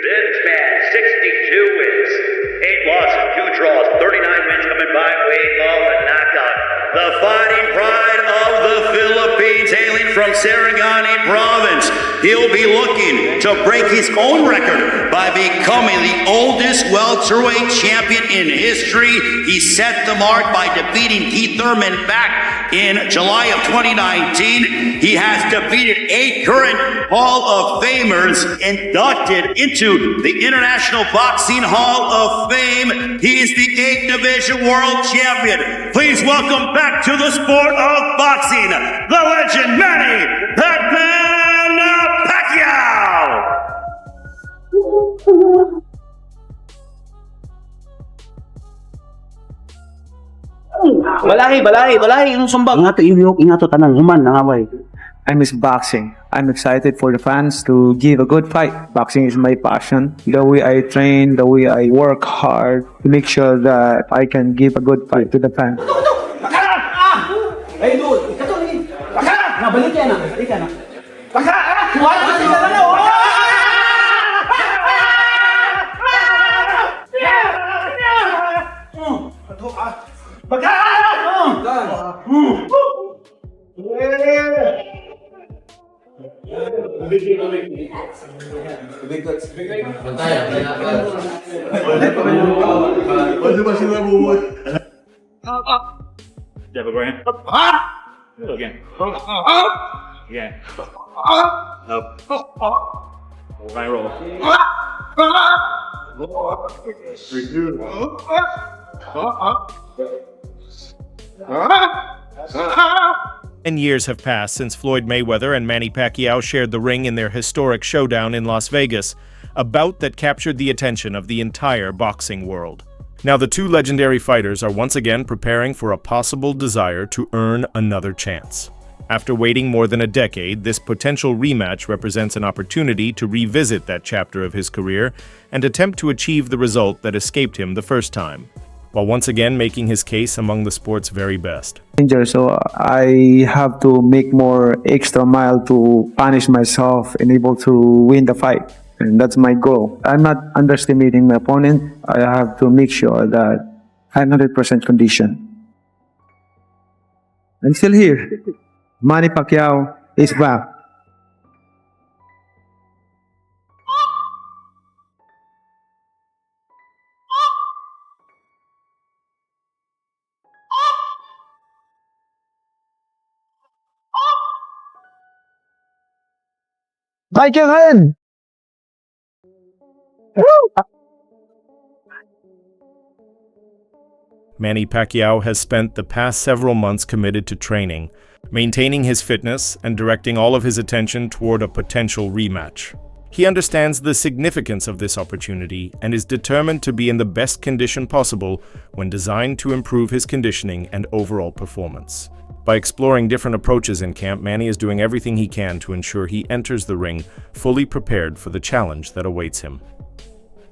This man, 62 wins, 8 losses, 2 draws, 39 wins coming by way of a knockout. The fighting pride of the Philippines, hailing from Sarangani Province. He'll be looking to break his own record by becoming the oldest welterweight champion in history. He set the mark by defeating Keith Thurman back in July of 2019. He has defeated 8 current Hall of Famers inducted into the International Boxing Hall of Fame. He is the 8th Division World Champion. Please welcome back to the sport of boxing, the legend Manny Pacquiao! Balahi, yung sumbag. Ingato tanang human nangaway. I miss boxing. I'm excited for the fans to give a good fight. Boxing is my passion. The way I train, the way I work hard to make sure that I can give a good fight to the fans. Ay, dude, ikaw to ni. Baka! Balik yan na. Baka! Wala ka sila na. Baka! Double grand. Go again. Again. Up. Right roll. 10 years have passed since Floyd Mayweather and Manny Pacquiao shared the ring in their historic showdown in Las Vegas, a bout that captured the attention of the entire boxing world. Now the two legendary fighters are once again preparing for a possible desire to earn another chance. After waiting more than a decade, this potential rematch represents an opportunity to revisit that chapter of his career and attempt to achieve the result that escaped him the first time, while once again making his case among the sport's very best. So I have to make more extra mile to punish myself and able to win the fight. And that's my goal. I'm not underestimating my opponent. I have to make sure that I'm 100% conditioned. I'm still here. Manny Pacquiao is back. Michael! Manny Pacquiao has spent the past several months committed to training, maintaining his fitness and directing all of his attention toward a potential rematch. He understands the significance of this opportunity and is determined to be in the best condition possible when designed to improve his conditioning and overall performance. By exploring different approaches in camp, Manny is doing everything he can to ensure he enters the ring fully prepared for the challenge that awaits him.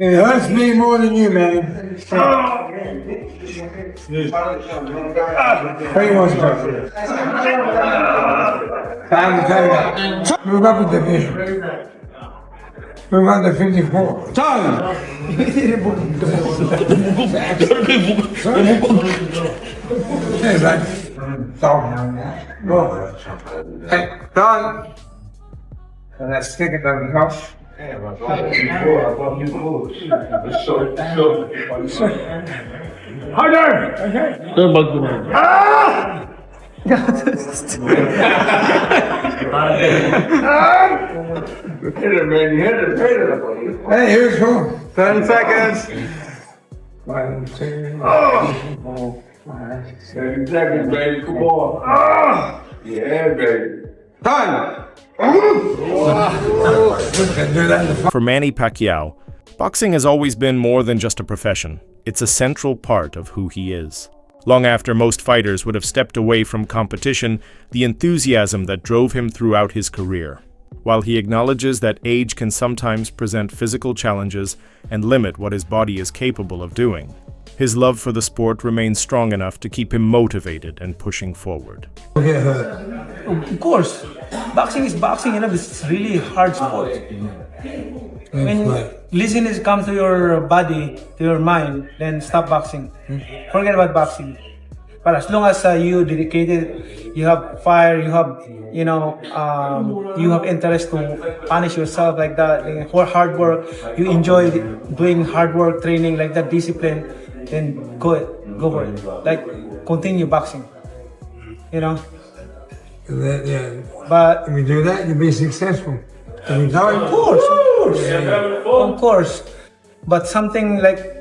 It hurts me more than you, man. Move up a division. Move on to 54. Time! Hey, man. Hey, done. And let's take it down the house. Harder! Okay. Hit it, man. You hit it. Hey, here's one. 10 seconds. 1, 2, 7 seconds, baby. Come on. Yeah, baby. Done. For Manny Pacquiao, boxing has always been more than just a profession. It's a central part of who he is. Long after most fighters would have stepped away from competition, the enthusiasm that drove him throughout his career. While he acknowledges that age can sometimes present physical challenges and limit what his body is capable of doing, his love for the sport remains strong enough to keep him motivated and pushing forward. Of course. boxing is boxing, it's really hard sport. When laziness comes to your body, to your mind, then stop boxing. Forget about boxing. But as long as you dedicated, you have fire, you have you have interest to punish yourself like that, for hard work, you enjoy doing hard work, training like that, discipline, then go for it. Like continue boxing. But If you do that, you'll be successful. If you don't, of course. But something like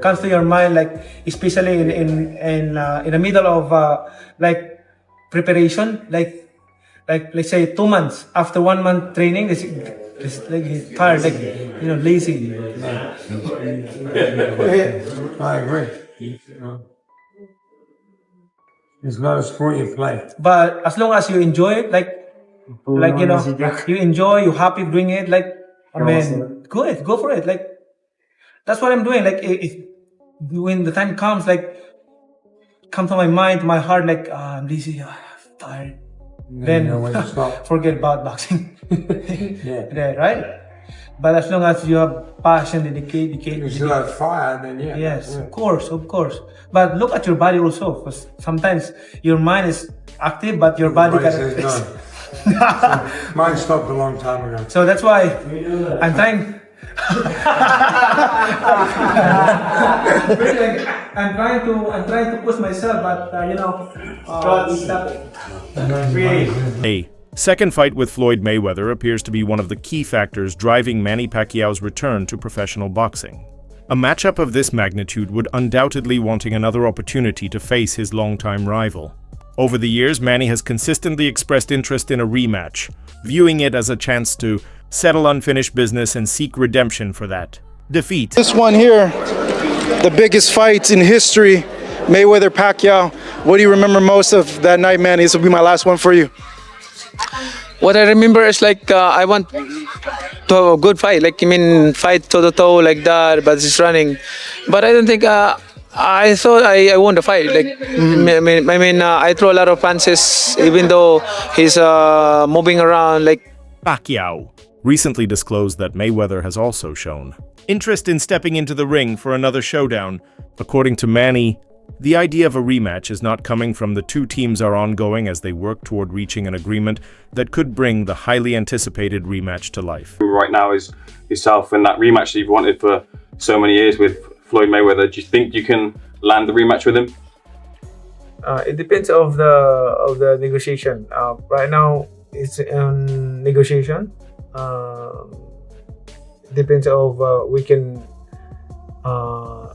comes to your mind, like especially in the middle of like preparation, like let's say 2 months after 1 month training, it's like he's tired, like lazy. I agree. It's not a sport you play. But as long as you enjoy it, you enjoy, you're happy doing it, like man, go for it. Like that's what I'm doing. Like if when the time comes, like come to my mind, to my heart, like I'm lazy, I'm tired. Then when to stop. forget about boxing. Yeah. Right? But as long as you have passion, dedication, You still have fire, then yeah. yes, Yeah. of course. But look at your body also, because sometimes your mind is active, but your body Body says no. Mine stopped a long time ago. So that's why I'm trying. I'm trying to push myself, but stop it. A second fight with Floyd Mayweather appears to be one of the key factors driving Manny Pacquiao's return to professional boxing. A matchup of this magnitude would undoubtedly wanting another opportunity to face his longtime rival. Over the years, Manny has consistently expressed interest in a rematch, viewing it as a chance to settle unfinished business and seek redemption for that defeat. This one here, the biggest fight in history, Mayweather Pacquiao. What do you remember most of that night, Manny? This will be my last one for you. What I remember is like I want to have a good fight, fight toe to toe like that, but it's running. But I don't think I thought I won the fight. I throw a lot of punches, even though he's moving around like. Pacquiao recently disclosed that Mayweather has also shown interest in stepping into the ring for another showdown. According to Manny, the idea of a rematch is not coming from the two teams are ongoing as they work toward reaching an agreement that could bring the highly anticipated rematch to life. Right now is yourself and that rematch that you've wanted for so many years with Floyd Mayweather. Do you think you can land the rematch with him? It depends of the negotiation. Right now it's in negotiation. Depends of we can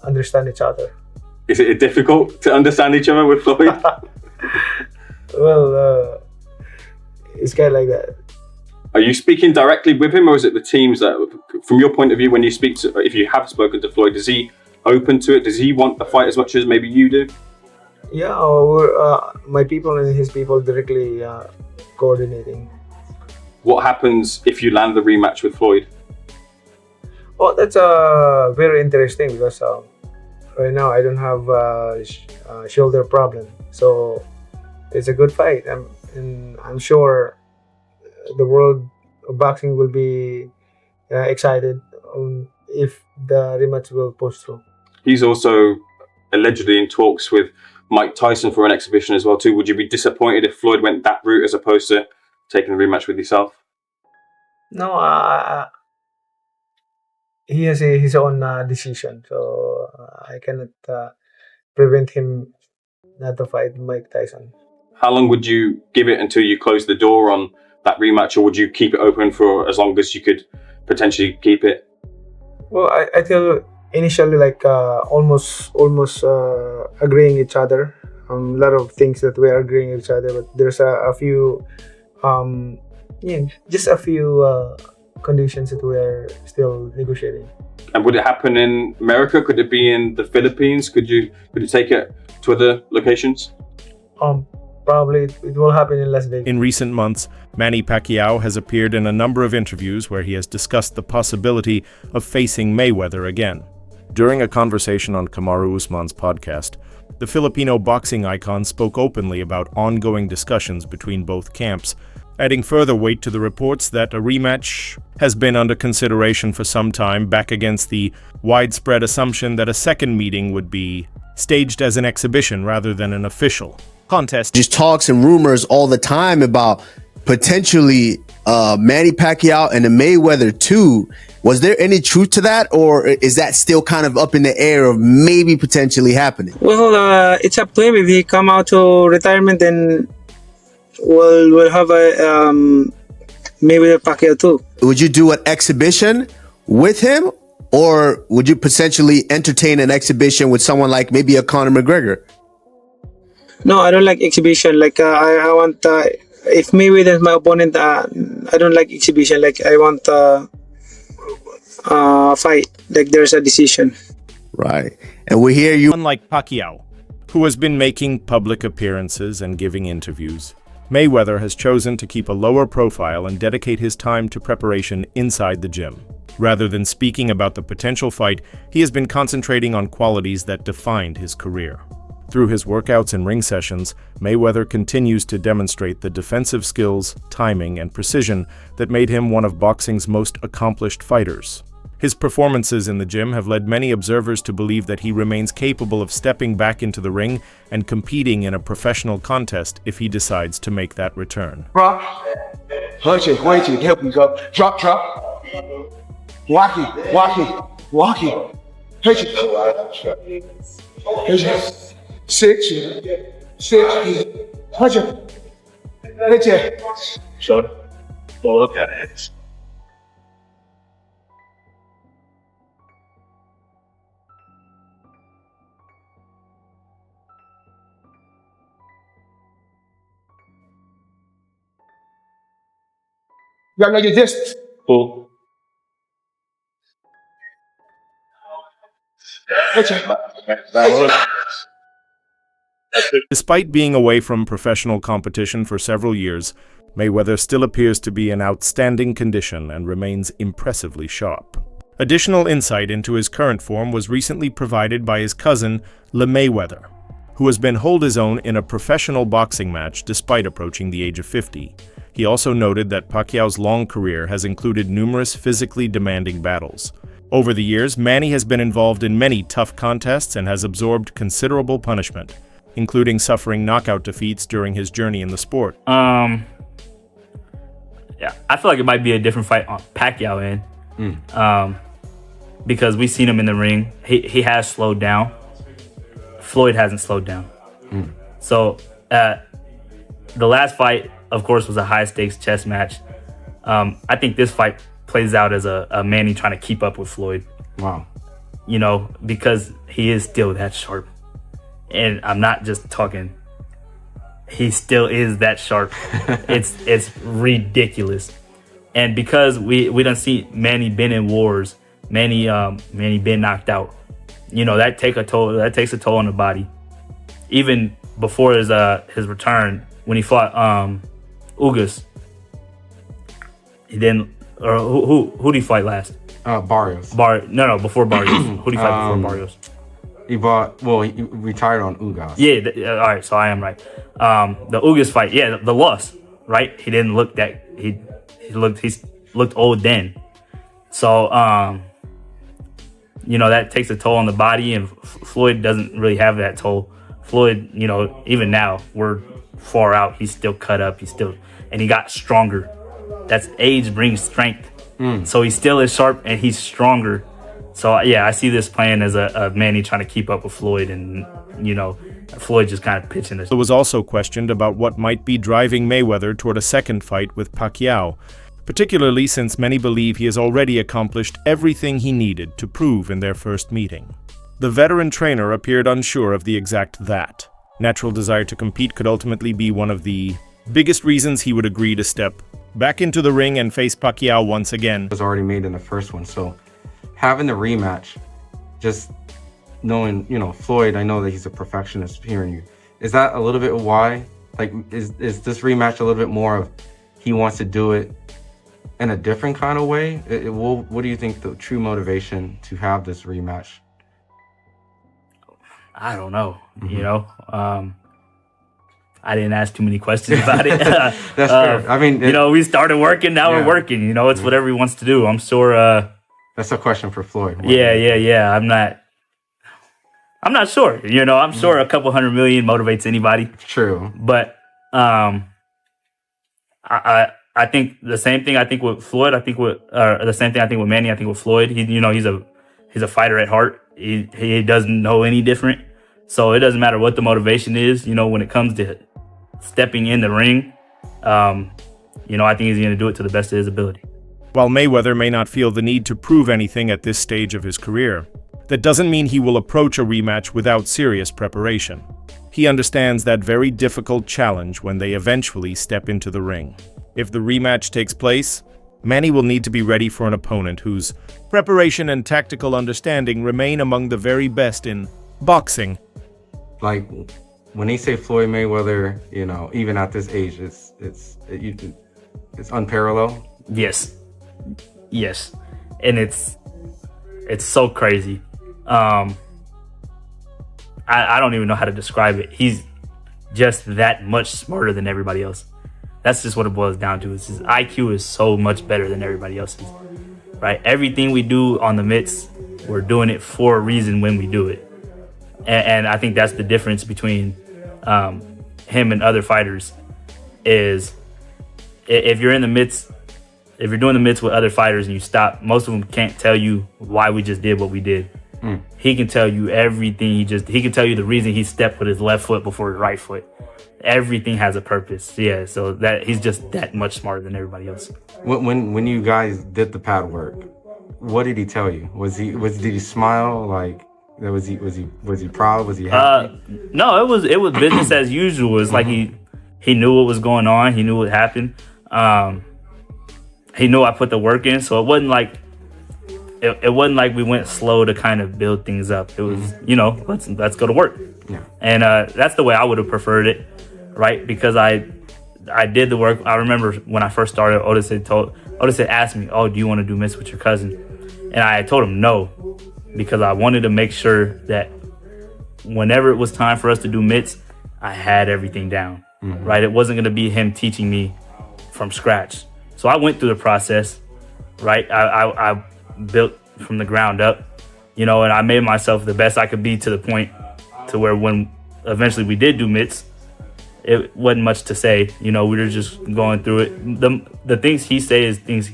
understand each other. Is it difficult to understand each other with Floyd? Well, it's kind of like that. Are you speaking directly with him, or is it the teams that, from your point of view, when you speak to, if you have spoken to Floyd, is he open to it? Does he want the fight as much as maybe you do? Yeah, my people and his people directly coordinating. What happens if you land the rematch with Floyd? Oh, that's very interesting because right now I don't have shoulder problem, so it's a good fight. I'm sure the world of boxing will be excited if the rematch will push through. He's also allegedly in talks with Mike Tyson for an exhibition as well too. Would you be disappointed if Floyd went that route as opposed to taking the rematch with yourself? No, he has his own decision, so I cannot prevent him not to fight Mike Tyson. How long would you give it until you close the door on that rematch, or would you keep it open for as long as you could potentially keep it? Well, I feel initially like almost agreeing each other. A lot of things that we are agreeing each other, but there's a few, just a few conditions that we are still negotiating. And would it happen in America? Could it be in the Philippines? Could you take it to other locations? Probably it will happen in Las Vegas. In recent months, Manny Pacquiao has appeared in a number of interviews where he has discussed the possibility of facing Mayweather again. During a conversation on Kamaru Usman's podcast, the Filipino boxing icon spoke openly about ongoing discussions between both camps, adding further weight to the reports that a rematch has been under consideration for some time, back against the widespread assumption that a second meeting would be staged as an exhibition rather than an official contest. Just talks and rumors all the time about potentially Manny Pacquiao and the Mayweather 2. Was there any truth to that, or is that still kind of up in the air of maybe potentially happening? Well, it's up to him. If he come out to retirement, then we'll have a Mayweather Pacquiao too. Would you do an exhibition with him, or would you potentially entertain an exhibition with someone like maybe a Conor McGregor? No, I don't like exhibition. Like I want if Mayweather is my opponent, I don't like exhibition. Like I want fight. Like there's a decision. Right, and we hear you. Unlike Pacquiao, who has been making public appearances and giving interviews, Mayweather has chosen to keep a lower profile and dedicate his time to preparation inside the gym. Rather than speaking about the potential fight, he has been concentrating on qualities that defined his career. Through his workouts and ring sessions, Mayweather continues to demonstrate the defensive skills, timing, and precision that made him one of boxing's most accomplished fighters. His performances in the gym have led many observers to believe that he remains capable of stepping back into the ring and competing in a professional contest if he decides to make that return. Drop. Punch it. Wait till help you go. Drop. Walk it. Hit it. Six. Punch it. Hit it. Shoulder. Pull up that head. You gotta know your distance. Pull. Hit it. Despite being away from professional competition for several years, Mayweather still appears to be in outstanding condition and remains impressively sharp. Additional insight into his current form was recently provided by his cousin, Mayweather, who has been hold his own in a professional boxing match despite approaching the age of 50. He also noted that Pacquiao's long career has included numerous physically demanding battles. Over the years, Manny has been involved in many tough contests and has absorbed considerable punishment, including suffering knockout defeats during his journey in the sport. Yeah, I feel like it might be a different fight on Pacquiao end. Because we've seen him in the ring. He has slowed down. Floyd hasn't slowed down. So the last fight, of course, was a high-stakes chess match. I think this fight plays out as a Manny trying to keep up with Floyd. Wow. You know, because he is still that sharp. And I'm not just talking, he still is that sharp. It's ridiculous. And because we done see Manny been in wars, Manny been knocked out. You know, that takes a toll on the body. Even before his return, when he fought Ugas, he didn't. Or who did he fight last? Barrios. No, before Barrios. Who did he fight before Barrios? He retired on Ugas. Yeah, all right, so I am right. The Ugas fight, yeah, the loss, right? He didn't look that he looked old then. So you know, that takes a toll on the body, and Floyd doesn't really have that toll. Floyd, you know, even now, we're far out, he's still cut up, and he got stronger. That's age brings strength. So he still is sharp and he's stronger. So yeah, I see this playing as a Manny trying to keep up with Floyd, and you know, Floyd just kind of pitching this. It was also questioned about what might be driving Mayweather toward a second fight with Pacquiao, particularly since many believe he has already accomplished everything he needed to prove in their first meeting. The veteran trainer appeared unsure of the exact that. Natural desire to compete could ultimately be one of the biggest reasons he would agree to step back into the ring and face Pacquiao once again. It was already made in the first one, so having the rematch, just knowing, you know, Floyd, I know that he's a perfectionist hearing you. Is that a little bit why? Like, is this rematch a little bit more of he wants to do it in a different kind of way? What do you think the true motivation to have this rematch? I don't know, you know. I didn't ask too many questions about it. That's fair. I mean, you know, we started working, now we're working. You know, it's whatever he wants to do. I'm sure. That's a question for Floyd. Yeah. I'm not sure. You know, I'm sure a couple 100 million motivates anybody. True. But I think the same thing I think with Floyd, the same thing I think with Manny, I think with Floyd. He's a fighter at heart. He doesn't know any different. So it doesn't matter what the motivation is, you know, when it comes to stepping in the ring, you know, I think he's going to do it to the best of his ability. While Mayweather may not feel the need to prove anything at this stage of his career, that doesn't mean he will approach a rematch without serious preparation. He understands that very difficult challenge when they eventually step into the ring. If the rematch takes place, Manny will need to be ready for an opponent whose preparation and tactical understanding remain among the very best in boxing. Like, when they say Floyd Mayweather, you know, even at this age, it's unparalleled. Yes, and it's so crazy. I don't even know how to describe it. He's just that much smarter than everybody else. That's just what it boils down to. His IQ is so much better than everybody else's. Right? Everything we do on the mitts, we're doing it for a reason when we do it. And I think that's the difference between him and other fighters is if you're in the mitts, if you're doing the mitts with other fighters and you stop, most of them can't tell you why we just did what we did. He can tell you everything. He can tell you the reason he stepped with his left foot before his right foot. Everything has a purpose. Yeah, so that he's just that much smarter than everybody else. When you guys did the pad work, what did he tell you? Did he smile? Like, was he proud? Was he happy? No, it was business as usual. It's like he knew what was going on. He knew what happened. He knew I put the work in, so it wasn't like we went slow to kind of build things up. It was, you know, let's go to work. Yeah. And that's the way I would have preferred it, right? Because I did the work. I remember when I first started, Otis had asked me, "Oh, do you want to do mitts with your cousin?" And I told him no, because I wanted to make sure that whenever it was time for us to do mitts, I had everything down, right? It wasn't going to be him teaching me from scratch. So I went through the process, right? I built from the ground up, you know, and I made myself the best I could be to the point to where when eventually we did do mitts, it wasn't much to say. You know, we were just going through it. The things he says is things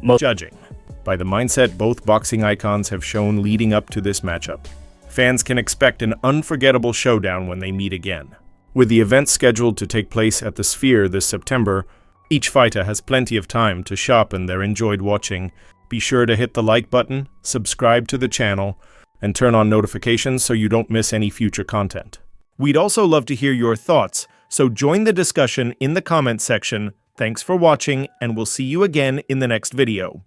most... Judging by the mindset both boxing icons have shown leading up to this matchup, fans can expect an unforgettable showdown when they meet again. With the event scheduled to take place at the Sphere this September, each fighter has plenty of time to sharpen their enjoyed watching. Be sure to hit the like button, subscribe to the channel, and turn on notifications so you don't miss any future content. We'd also love to hear your thoughts, so join the discussion in the comments section. Thanks for watching, and we'll see you again in the next video.